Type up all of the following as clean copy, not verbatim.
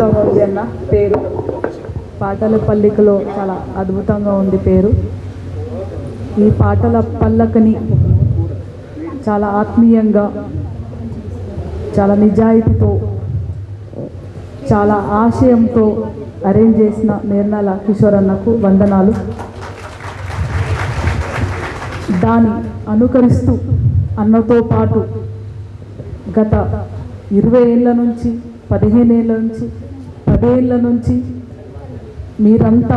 ఉంది అన్న పేరు. పాటల పల్లికలో చాలా అద్భుతంగా ఉంది పేరు. ఈ పాటల పల్లకని చాలా ఆత్మీయంగా, చాలా నిజాయితీతో, చాలా ఆశయంతో అరేంజ్ చేసిన నిర్మల కిషోర్ అన్నకు వందనాలు. దాన్ని అనుకరిస్తూ అన్నతో పాటు గత 20 ఏళ్ళ నుంచి, 15 ఏళ్ళ నుంచి, 10 ఏళ్ళ నుంచి మీరంతా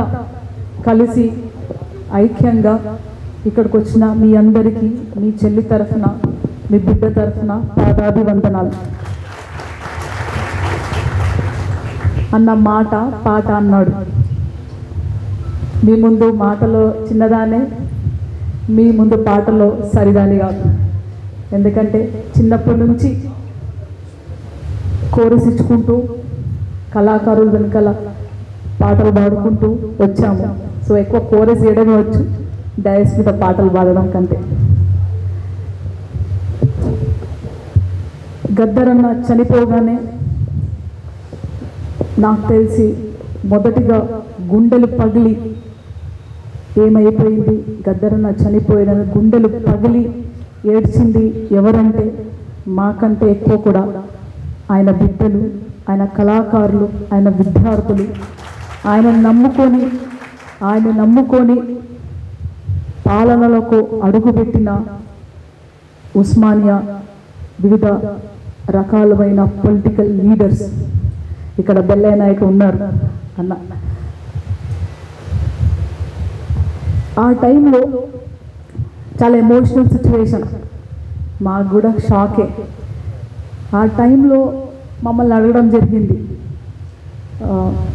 కలిసి ఐక్యంగా ఇక్కడికి వచ్చిన మీ అందరికీ, మీ చెల్లి తరఫున, మీ బిడ్డ తరఫున పాదాభివందనాలు. అన్న మాట పాట అన్నాడు. మీ ముందు మాటలో చిన్నదానే, మీ ముందు పాటలో సరిదాని కాదు. ఎందుకంటే చిన్నప్పటి నుంచి కోరస్ ఇచ్చుకుంటూ కళాకారులు వెనకాల పాటలు పాడుకుంటూ వచ్చాము. సో ఎక్కువ కోరస్ చేయడమే వచ్చు, డయస్ మీద పాటలు పాడడం కంటే. గద్దరన్న చనిపోగానే నాకు తెలిసి మొదటిగా గుండెలు పగిలి ఏమైపోయింది, గద్దరన్న చనిపోయిన గుండెలు పగిలి ఏడ్చింది ఎవరంటే మాకంటే ఎక్కువ కూడా ఆయన బిడ్డలు, ఆయన కళాకారులు, ఆయన విద్యార్థులు, ఆయన నమ్ముకొని పాలనలకు అడుగుపెట్టిన ఉస్మానియా వివిధ రకాలైన పొలిటికల్ లీడర్స్. ఇక్కడ బెల్లయ్య నాయక్ ఉన్నారు అన్న. ఆ టైంలో చాలా ఎమోషనల్ సిచ్యువేషన్, మాకు కూడా షాకే. ఆ టైంలో మమ్మల్ని అడగడం జరిగింది,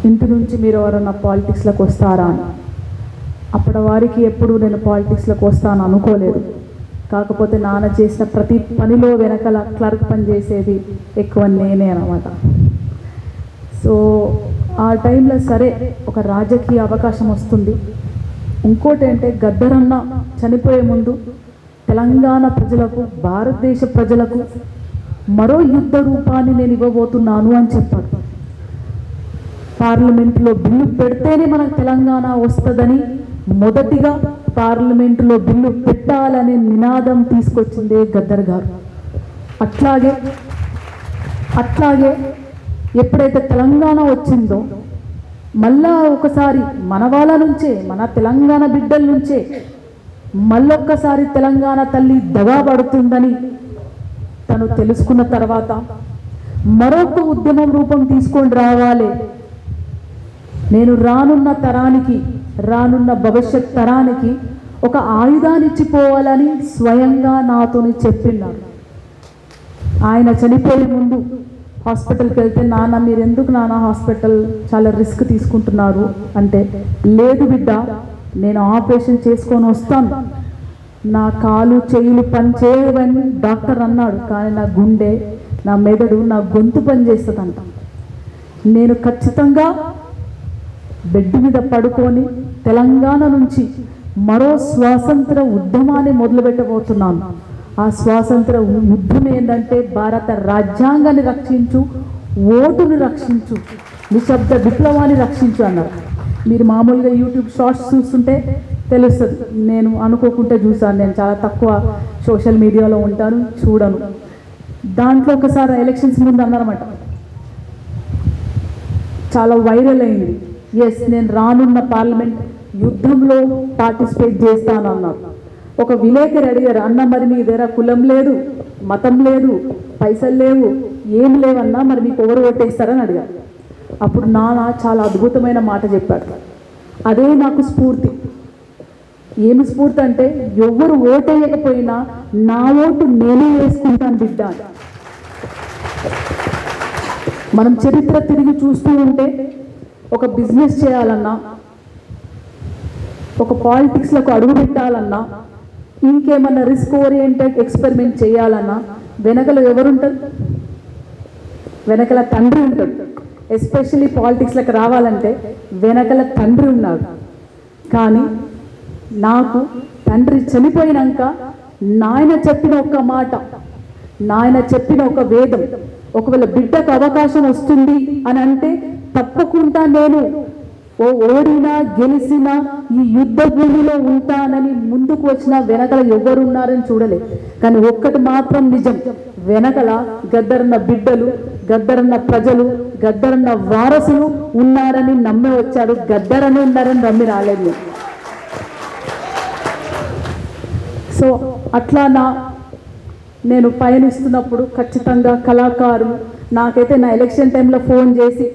ఇంటి నుంచి మీరు ఎవరన్నా పాలిటిక్స్లోకి వస్తారా అని. అప్పటి వారికి ఎప్పుడు నేను పాలిటిక్స్లోకి వస్తాను అనుకోలేదు. కాకపోతే నాన్న చేసిన ప్రతి పనిలో వెనకాల క్లర్క్ పని చేసేది ఎక్కువ నేనే అన్నమాట. సో ఆ టైంలో సరే ఒక రాజకీయ అవకాశం వస్తుంది. ఇంకోటి అంటే గద్దరన్న చనిపోయే ముందు తెలంగాణ ప్రజలకు, భారతదేశ ప్రజలకు మరో యుద్ధ రూపాన్ని నేను ఇవ్వబోతున్నాను అని చెప్పాడు. పార్లమెంటులో బిల్లు పెడితేనే మనకు తెలంగాణ వస్తుందని మొదటిగా పార్లమెంటులో బిల్లు పెట్టాలనే నినాదం తీసుకొచ్చిందే గద్దర్ గారు. అట్లాగే ఎప్పుడైతే తెలంగాణ వచ్చిందో మళ్ళా ఒకసారి మన వాళ్ళ నుంచే, మన తెలంగాణ బిడ్డల నుంచే మళ్ళొక్కసారి తెలంగాణ తల్లి దగా పడుతుందని తను తెలుసుకున్న తర్వాత మరొక ఉద్యమం రూపం తీసుకొని రావాలి, నేను రానున్న తరానికి, రానున్న భవిష్యత్ తరానికి ఒక ఆయుధాన్ని ఇచ్చిపోవాలని స్వయంగా నాతోని చెప్పినారు. ఆయన చనిపోయే ముందు హాస్పిటల్కి వెళ్తే, నాన్న మీరు ఎందుకు నాన్న హాస్పిటల్ చాలా రిస్క్ తీసుకుంటున్నారు అంటే, లేదు బిడ్డ నేను ఆపరేషన్ చేసుకొని వస్తాను, నా కాలు చేయులు పని చేయవని డాక్టర్ అన్నాడు, కానీ నా గుండె, నా మెదడు, నా గొంతు పని చేస్తుందంట. నేను ఖచ్చితంగా బెడ్ మీద పడుకొని తెలంగాణ నుంచి మరో స్వాతంత్ర ఉద్యమాన్ని మొదలుపెట్టబోతున్నాను. ఆ స్వాతంత్ర యుద్ధం ఏంటంటే భారత రాజ్యాంగాన్ని రక్షించు, ఓటుని రక్షించు, నిశ్శబ్ద విప్లవాన్ని రక్షించు అన్నారు. మీరు మామూలుగా యూట్యూబ్ షార్ట్స్ చూస్తుంటే తెలుస్తుంది. నేను అనుకోకుంటే చూసాను, నేను చాలా తక్కువ సోషల్ మీడియాలో ఉంటాను, చూడను. దాంట్లో ఒకసారి ఎలక్షన్స్ ముందు అన్నారన్నమాట, చాలా వైరల్ అయింది. ఎస్, నేను రానున్న పార్లమెంట్ యుద్ధంలో పార్టిసిపేట్ చేస్తాను అన్నారు. ఒక విలేకరి అడిగారు, అన్న మరి మీ దగ్గర కులం లేదు, మతం లేదు, పైసలు లేవు, ఏం లేవన్నా, మరి మీకు ఎవరు ఓటేస్తారని అడిగారు. అప్పుడు నాన్న చాలా అద్భుతమైన మాట చెప్పాడు. అదే నాకు స్ఫూర్తి. ఏమి స్ఫూర్తి అంటే, ఎవరు ఓటేయకపోయినా నా ఓటు నేనే వేసుకుంటాను బిడ్డ. మనం చరిత్ర తిరిగి చూస్తూ ఉంటే, ఒక బిజినెస్ చేయాలన్నా, ఒక పాలిటిక్స్లకు అడుగు పెట్టాలన్నా, ఇంకేమన్నా రిస్క్ ఓరియంటెడ్ ఎక్స్పెరిమెంట్ చేయాలన్నా వెనకల ఎవరుంటారు? వెనకల తండ్రి ఉంటాడు. ఎస్పెషల్లీ పాలిటిక్స్లకు రావాలంటే వెనకల తండ్రి ఉన్నాడు. కానీ నాకు తండ్రి చనిపోయినాక నాయన చెప్పిన ఒక్క మాట, నాయన చెప్పిన ఒక వేదం, ఒకవేళ బిడ్డకు అవకాశం వస్తుంది అని అంటే తప్పకుండా నేను ఓడినా గెలిచినా ఈ యుద్ధ భూమిలో ఉంటానని ముందుకు వచ్చిన వెనకల ఎవరున్నారని చూడలే. కానీ ఒక్కటి మాత్రం నిజం, వెనకల గద్దరన్న బిడ్డలు, గద్దరన్న ప్రజలు, గద్దరన్న వారసులు ఉన్నారని నమ్మి వచ్చాడు. గద్దరని ఉన్నారని నమ్మి రాలేదు. సో అట్లా నేను పయనిస్తున్నప్పుడు ఖచ్చితంగా కళాకారులు నాకైతే నా ఎలక్షన్ టైంలో ఫోన్ చేసి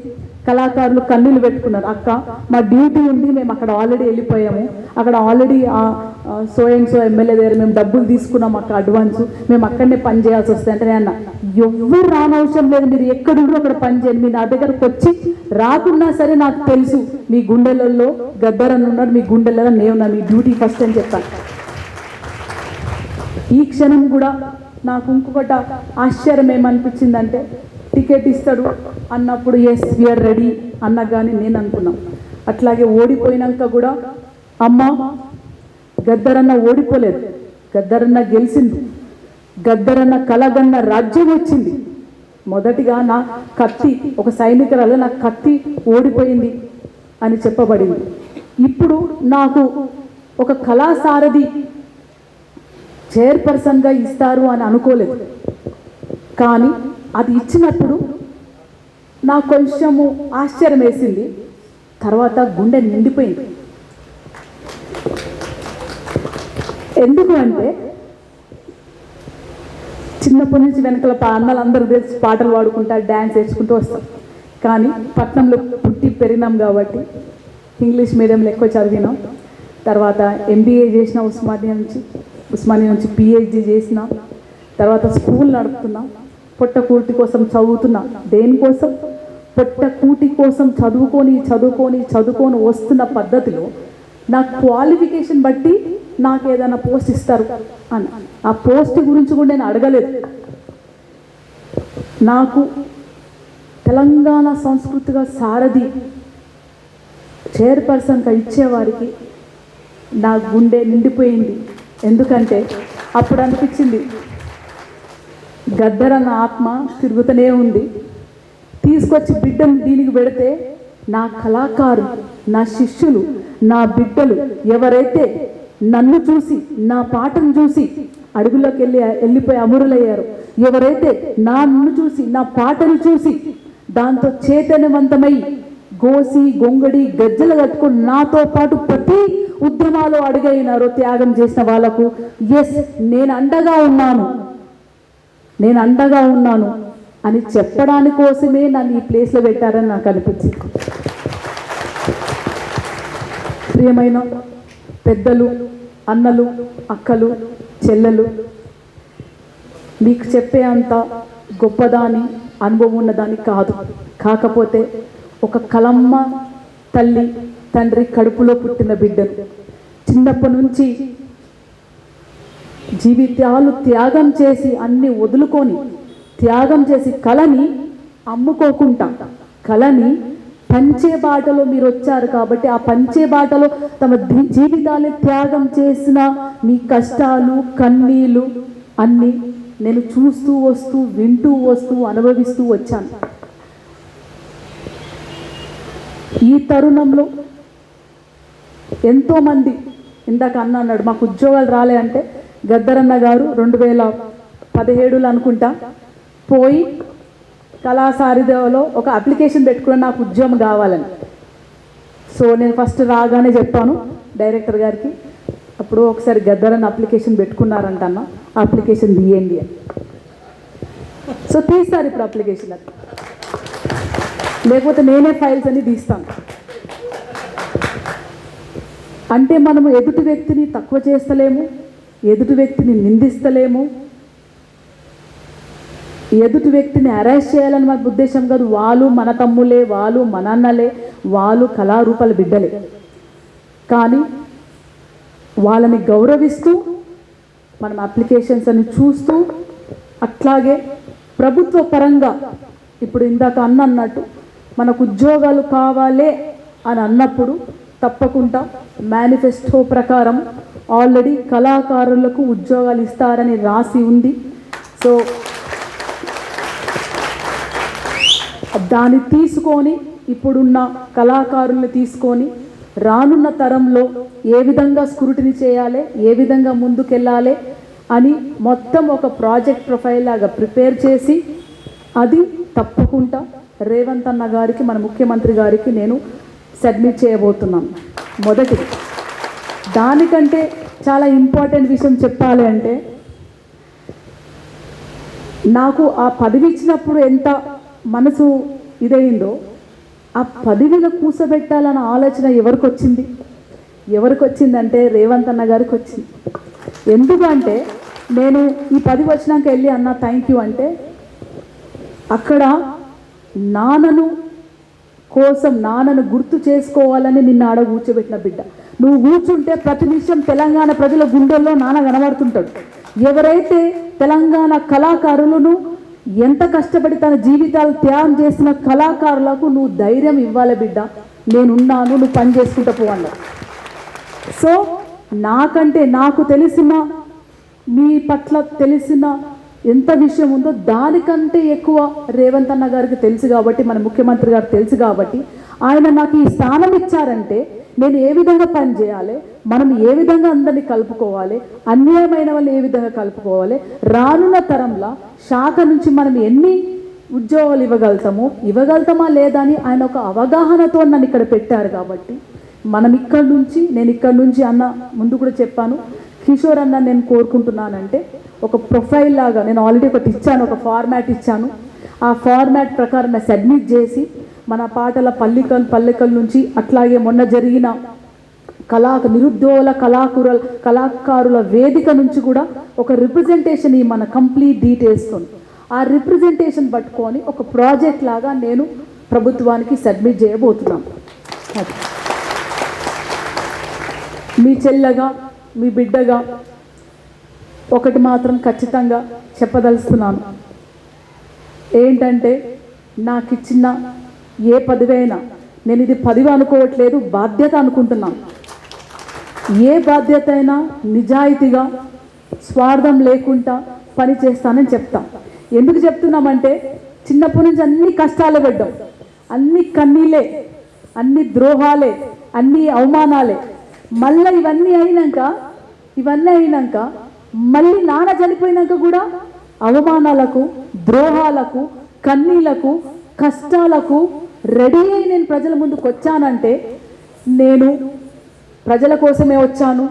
కళాకారులు కన్నీళ్ళు పెట్టుకున్నారు. అక్క మా డ్యూటీ ఉంది, మేము అక్కడ ఆల్రెడీ వెళ్ళిపోయాము, అక్కడ already so and so MLA దగ్గర మేము డబ్బులు తీసుకున్నాం అక్క అడ్వాన్స్, మేము అక్కడనే పని చేయాల్సి వస్తుంది అంటే అన్న ఎవరు రానవసరం లేదు, మీరు ఎక్కడుండో అక్కడ పని చేయండి, మీరు నా దగ్గరకు వచ్చి రాకున్నా సరే నాకు తెలుసు మీ గుండెలలో గద్దరని ఉన్నాడు, మీ గుండెలలో నేనున్నా, మీ డ్యూటీ ఫస్ట్ అని చెప్పాను. ఈ క్షణం కూడా నాకు ఇంకొకటి ఆశ్చర్యం ఏమనిపించిందంటే టికెట్ ఇస్తాడు అన్నప్పుడు ఎస్ వీఆర్ రెడీ అన్నా కానీ నేను అనుకున్నాం. అట్లాగే ఓడిపోయినాక కూడా అమ్మ గద్దరన్న ఓడిపోలేదు, గద్దరన్న గెలిచింది, గద్దరన్న కలగన్న రాజ్యం వచ్చింది. మొదటిగా నా కత్తి ఒక సైనికురాలు నా కత్తి ఓడిపోయింది అని చెప్పబడింది. ఇప్పుడు నాకు ఒక కళాసారథి చైర్పర్సన్గా ఇస్తారు అని అనుకోలేదు. కానీ అది ఇచ్చినప్పుడు నాకు కొంచెము ఆశ్చర్యం వేసింది, తర్వాత గుండె నిండిపోయింది. ఎందుకు అంటే చిన్నప్పటి నుంచి వెనకల అన్నలందరూ తెలిసి పాటలు పాడుకుంటా డ్యాన్స్ వేసుకుంటూ వస్తాం. కానీ పట్నంలో పుట్టి పెరిగినాం కాబట్టి ఇంగ్లీష్ మీడియంలో ఎక్కువ చదివినాం. తర్వాత ఎంబీఏ చేసిన ఉస్మానియా నుంచి పిహెచ్డి చేసిన తర్వాత స్కూల్ నడుపుతున్నా, పొట్టకూటి కోసం చదువుతున్నా. దేనికోసం? పొట్టకూటి కోసం చదువుకొని వస్తున్న పద్ధతిలో నా క్వాలిఫికేషన్ బట్టి నాకు ఏదైనా పోస్ట్ ఇస్తారు అని ఆ పోస్ట్ గురించి కూడా నేను అడగలేదు. నాకు తెలంగాణ సంస్కృతిగా సారథి చైర్పర్సన్గా ఇచ్చేవారికి నా గుండె నిండిపోయింది. ఎందుకంటే అప్పుడు అనిపించింది గద్దరన్న ఆత్మ తిరుగుతూనే ఉంది, తీసుకొచ్చి బిడ్డను దీనికి పెడితే నా కళాకారులు, నా శిష్యులు, నా బిడ్డలు ఎవరైతే నన్ను చూసి నా పాటను చూసి అడుగులోకి వెళ్ళిపోయి అమరులయ్యారు, ఎవరైతే నన్ను చూసి నా పాటను చూసి దాంతో చైతన్యవంతమై గోసి గొంగడి గజ్జలు కట్టుకొని నాతో పాటు ప్రతి ఉద్యమాలు అడుగైనారో త్యాగం చేసిన వాళ్ళకు ఎస్ నేను అండగా ఉన్నాను అని చెప్పడానికి కోసమే నన్ను ఈ ప్లేస్లో పెట్టారని నాకు అనిపించింది. ప్రియమైన పెద్దలు, అన్నలు, అక్కలు, చెల్లెలు, మీకు చెప్పే అంత గొప్పదాని అనుభవం ఉన్నదాని కాదు. కాకపోతే ఒక కలమ్మ తల్లి తండ్రి కడుపులో పుట్టిన బిడ్డలు చిన్నప్పటి నుంచి జీవితాలు త్యాగం చేసి అన్ని వదులుకొని త్యాగం చేసి కళని అమ్ముకోకుండా కళని పంచే బాటలో మీరు వచ్చారు కాబట్టి ఆ పంచే బాటలో తమ జీవితాన్ని త్యాగం చేసిన మీ కష్టాలు కన్నీళ్ళు అన్నీ నేను చూస్తూ వస్తూ వింటూ వస్తూ అనుభవిస్తూ వచ్చాను. ఈ తరుణంలో ఎంతోమంది ఇందాక అన్నాడు మాకు ఉద్యోగాలు రాలే అంటే గద్దరన్న గారు 2017లో అనుకుంటా పోయి కళాసారథిలో ఒక అప్లికేషన్ పెట్టుకుని నాకు ఉద్యోగం కావాలని. సో నేను ఫస్ట్ రాగానే చెప్పాను డైరెక్టర్ గారికి, అప్పుడు ఒకసారి గద్దరన్న అప్లికేషన్ పెట్టుకున్నారంట అన్న, అప్లికేషన్ తీయండి అని. సో తీస్తారు ఇప్పుడు అప్లికేషన్, అది లేకపోతే నేనే ఫైల్స్ అన్ని తీస్తాను. అంటే మనము ఎదుటి వ్యక్తిని తక్కువ చేస్తలేము, ఎదుటి వ్యక్తిని నిందిస్తలేము, ఎదుటి వ్యక్తిని అరెస్ట్ చేయాలని మన ఉద్దేశం కాదు. వాళ్ళు మన తమ్ములే, వాళ్ళు మన అన్నలే, వాళ్ళు కళారూపాల బిడ్డలే. కానీ వాళ్ళని గౌరవిస్తూ మనం అప్లికేషన్స్ అని చూస్తూ అట్లాగే ప్రభుత్వ పరంగా ఇప్పుడు ఇందాక అన్నట్టు మనకు ఉద్యోగాలు కావాలే అని అన్నప్పుడు తప్పకుండా మేనిఫెస్టో ప్రకారం ఆల్రెడీ కళాకారులకు ఉద్యోగాలు ఇస్తారని రాసి ఉంది. సో దాన్ని తీసుకొని ఇప్పుడున్న కళాకారుల్ని తీసుకొని రానున్న తరంలో ఏ విధంగా స్క్రూటినీ చేయాలి, ఏ విధంగా ముందుకెళ్ళాలి అని మొత్తం ఒక ప్రాజెక్ట్ ప్రొఫైల్ లాగా ప్రిపేర్ చేసి అది తప్పకుండా రేవంత్ అన్న గారికి, మన ముఖ్యమంత్రి గారికి నేను సబ్మిట్ చేయబోతున్నాను. మొదటిది. దానికంటే చాలా ఇంపార్టెంట్ విషయం చెప్పాలి అంటే, నాకు ఆ పదవి ఇచ్చినప్పుడు ఎంత మనసు ఇదైందో, ఆ పదవిలో కూర్చోబెట్టాలన్న ఆలోచన ఎవరికి వచ్చిందంటే రేవంత్ అన్న గారికి వచ్చింది. ఎందుకంటే నేను ఈ పదవి వచ్చినాక వెళ్ళి అన్న థ్యాంక్ యూ అంటే, అక్కడ నాన్నను గుర్తు చేసుకోవాలని నిన్ను ఆడ కూర్చోబెట్టిన బిడ్డ. నువ్వు కూర్చుంటే ప్రతి నిమిషం తెలంగాణ ప్రజల గుండెల్లో నాన్న కనబడుతుంటాడు. ఎవరైతే తెలంగాణ కళాకారులను ఎంత కష్టపడి తన జీవితాలు త్యాగం చేసిన కళాకారులకు నువ్వు ధైర్యం ఇవ్వాలి బిడ్డ, నేనున్నాను, నువ్వు పని చేసుకుంటూ పోవాలి. సో నాకంటే నాకు తెలిసిన, మీ పట్ల తెలిసిన ఎంత విషయం ఉందో దానికంటే ఎక్కువ రేవంత్ అన్న గారికి తెలుసు కాబట్టి, మన ముఖ్యమంత్రి గారికి తెలుసు కాబట్టి ఆయన నాకు ఈ స్థానం ఇచ్చారంటే నేను ఏ విధంగా పని చేయాలి, మనం ఏ విధంగా అందరినీ కలుపుకోవాలి, అన్యాయమైన వాళ్ళు ఏ విధంగా కలుపుకోవాలి, రానున్న తరంలో శాఖ నుంచి మనం ఎన్ని ఉద్యోగాలు ఇవ్వగలుగుతామా లేదా అని ఆయన ఒక అవగాహనతో నన్ను ఇక్కడ పెట్టారు. కాబట్టి మనం నేను ఇక్కడ నుంచి అన్న ముందు కూడా చెప్పాను, కిషోర్ అన్న నేను కోరుకుంటున్నానంటే ఒక ప్రొఫైల్ లాగా నేను ఆల్రెడీ ఒకటి ఇచ్చాను, ఒక ఫార్మాట్ ఇచ్చాను. ఆ ఫార్మాట్ ప్రకారం సబ్మిట్ చేసి మన పాటల పల్లెకల నుంచి, అట్లాగే మొన్న జరిగిన నిరుద్యోగుల కళాకారుల వేదిక నుంచి కూడా ఒక రిప్రజెంటేషన్ ఈ మన కంప్లీట్ డీటెయిల్స్తో ఆ రిప్రజెంటేషన్ పట్టుకొని ఒక ప్రాజెక్ట్ లాగా నేను ప్రభుత్వానికి సబ్మిట్ చేయబోతున్నాను. మీ చెల్లగా, మీ బిడ్డగా ఒకటి మాత్రం ఖచ్చితంగా చెప్పదలుస్తున్నాను. ఏంటంటే నాకు ఇచ్చిన ఏ పదవైనా, నేను ఇది పదవి అనుకోవట్లేదు, బాధ్యత అనుకుంటున్నాను. ఏ బాధ్యత అయినా నిజాయితీగా, స్వార్థం లేకుండా పని చేస్తానని చెప్తాం. ఎందుకు చెప్తున్నామంటే చిన్నప్పటి నుంచి అన్ని కష్టాలు పడ్డాం, అన్ని కన్నీలే, అన్ని ద్రోహాలే, అన్ని అవమానాలే. మళ్ళీ ఇవన్నీ అయినాక మళ్ళీ నాన్న చనిపోయినాక కూడా అవమానాలకు, ద్రోహాలకు, కన్నీలకు, కష్టాలకు రెడీ అయి నేను ప్రజల ముందుకు వచ్చానంటే నేను ప్రజల కోసమే వచ్చాను,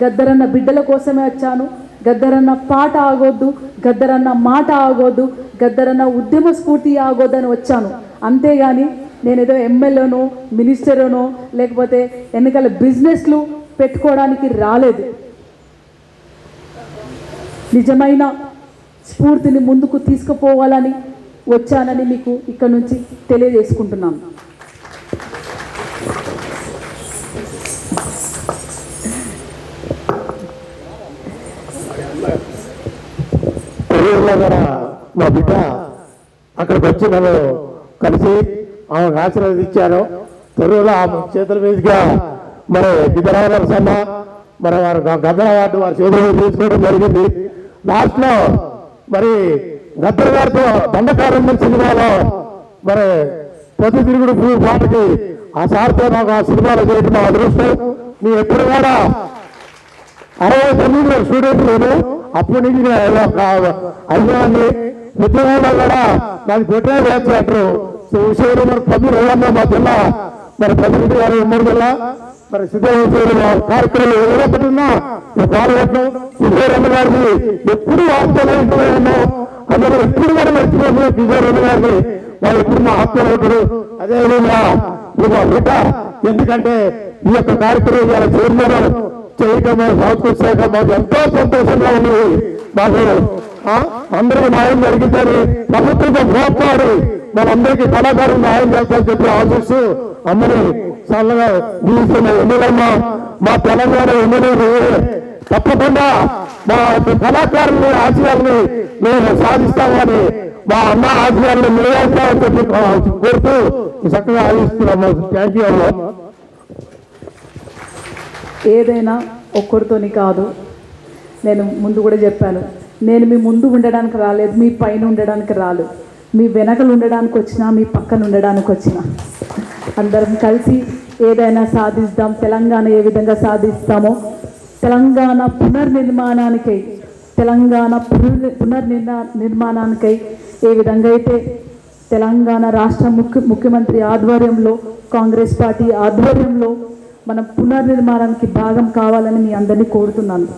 గద్దరన్న బిడ్డల కోసమే వచ్చాను. గద్దరన్న పాట ఆగొద్దు, గద్దరన్న మాట ఆగొద్దు, గద్దరన్న ఉద్యమ స్ఫూర్తి ఆగొద్దని వచ్చాను. అంతేగాని నేనేదో ఎమ్మెల్యేనో, మినిస్టర్నో, లేకపోతే ఎన్నికల బిజినెస్లు పెట్టుకోవడానికి రాలేదు. నిజమైన స్ఫూర్తిని ముందుకు తీసుకుపోవాలని వచ్చానని మీకు ఇక్కడ నుంచి తెలియజేసుకుంటున్నాను. మా బిడ్డ అక్కడికి వచ్చి నన్ను కలిసి ఆమెకు ఆశీర్వదించారు. తొర్రూరులో ఆ చేతుల మీదుగా మరి గిద్దరావు సన్న మరి వారు గద్దర వార్డు వారి చేతులు తీసుకోవడం జరిగింది. లాస్ట్లో మరి గద్దర గారితో దండకారణ్యం సినిమాలో మరి పొద్దు తిరుగుడు పాటకి ఆ సార్తో నాకు ఆ సినిమాలో చేయడం మా అదృష్టం. నేను ఎప్పుడు కూడా 69 స్టూడెంట్ నేను అప్పటి నుంచి అభిమాని ఉద్యోగంలో కూడా నాకు పెట్టే వేస్తారు. విషయంలో మరి 10 మా జిల్లా మరి ప్రతినిధి గారు ఉమ్మడి జిల్లా మరి సిద్ధేశ్వర కార్యక్రమాలు ఎవరొకటిన్నా పాల్గొట్టడం కిషోర్ గారిని ఎప్పుడు ఆత్మీయులు అందరూ ఎప్పుడు కూడా మర్చిపోతున్నారు. కిషోర్ గారిని వాళ్ళు ఎప్పుడు మా ఆత్మీయులు అదేవిధంగా బిడ్డ. ఎందుకంటే ఈ యొక్క కార్యక్రమం ఇవాళ చైర్మన్ చేయటం సంస్కృతి శాఖ మాకు ఎంతో సంతోషంగా ఉంది. మాకు అందరికీ న్యాయం జరిగిందని ప్రభుత్వంతో పోట్లాడి మనందరికీ కళాకారులు న్యాయం చేస్తారని చెప్పి ఆశిస్తూ అందరూ చల్లగా జీవిస్తున్న ఎమ్మెల్యేమ్మ మా తెలంగాణ ఎమ్మెల్యేలు తప్పకుండా మా కళాకారుల ఆశయాలని మేము సాధిస్తామని, మా అన్న ఆశయాలను నిలవేస్తామని చెప్పి కోరుతూ చక్కగా ఆశిస్తున్నాము. థ్యాంక్ యూ అమ్మా. ఏదైనా ఒక్కరితోని కాదు, నేను ముందు కూడా చెప్పాను, నేను మీ ముందు ఉండడానికి రాలేదు, మీ పైన ఉండడానికి రాలేదు, మీ వెనకలు ఉండడానికి వచ్చినా, మీ పక్కన ఉండడానికి వచ్చినా. అందరం కలిసి ఏదైనా సాధిస్తాం. తెలంగాణ ఏ విధంగా సాధిస్తామో తెలంగాణ పునర్నిర్మాణానికై నిర్మాణానికై ఏ విధంగా అయితే తెలంగాణ రాష్ట్ర ముఖ్యమంత్రి ఆధ్వర్యంలో కాంగ్రెస్ పార్టీ ఆధ్వర్యంలో మనం పునర్నిర్మాణానికి భాగం కావాలని మీ అందరినీ కోరుతున్నాను.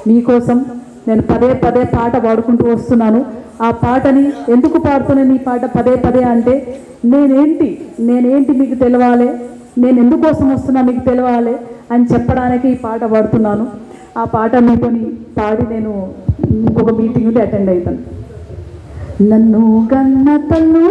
మీకోసం నేను పదే పదే పాట పాడుకుంటూ వస్తున్నాను. ఆ పాటని ఎందుకు పాడుతున్నాను ఈ పాట పదే పదే అంటే నేనేంటి మీకు తెలవాలి, నేను ఎందుకోసం వస్తున్నా మీకు తెలవాలి అని చెప్పడానికి ఈ పాట పాడుతున్నాను. ఆ పాట మీతోని పాడి నేను ఇంకొక మీటింగ్ అటెండ్ అవుతాను. నన్ను గన్న తల్లు